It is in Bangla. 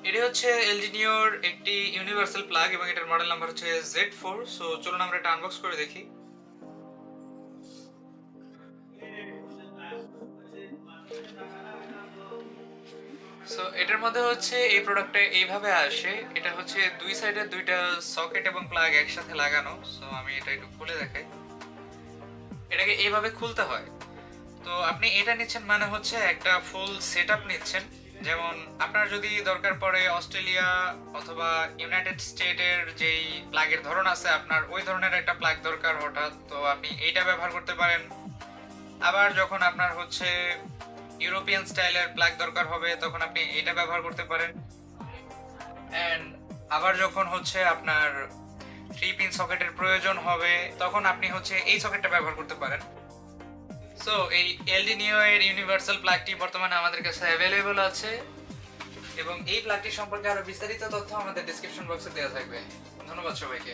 এটি হচ্ছে এলজি নিওর একটি ইউনিভার্সাল প্লাগ এবং এটার মডেল নাম্বার হচ্ছে Z4। সো চলুন আমরা এটা আনবক্স করে দেখি। সো এটার মধ্যে হচ্ছে এই প্রোডাক্টটা এইভাবে আসে। এটা হচ্ছে দুই সাইডে দুইটা সকেট এবং প্লাগ একসাথে লাগানো। সো আমি এটা একটু খুলে দেখাই। এটাকে এইভাবে খুলতে হয়। তো আপনি এটা নিচ্ছেন মানে হচ্ছে একটা ফুল সেটআপ নিচ্ছেন। যেমন আপনার যদি দরকার পড়ে অস্ট্রেলিয়া অথবা ইউনাইটেড স্টেটের যেই প্লাগের ধরন আছে, আপনার ওই ধরনের একটা প্লাগ দরকার হঠাৎ, তো আপনি এইটা ব্যবহার করতে পারেন। আবার যখন আপনার হচ্ছে ইউরোপিয়ান স্টাইলের প্লাগ দরকার হবে, তখন আপনি এটা ব্যবহার করতে পারেন। অ্যান্ড আবার যখন হচ্ছে আপনার 3 পিন সকেটের প্রয়োজন হবে, তখন আপনি হচ্ছে এই সকেটটা ব্যবহার করতে পারেন। সো এই এলডি নিও এর ইউনিভার্সাল প্লাগটি বর্তমানে আমাদের কাছে অ্যাভেলেবল আছে এবং এই প্লাগটি সম্পর্কে আরো বিস্তারিত তথ্য আমাদের ডেসক্রিপশন বক্সে দেওয়া থাকবে। ধন্যবাদ সবাইকে।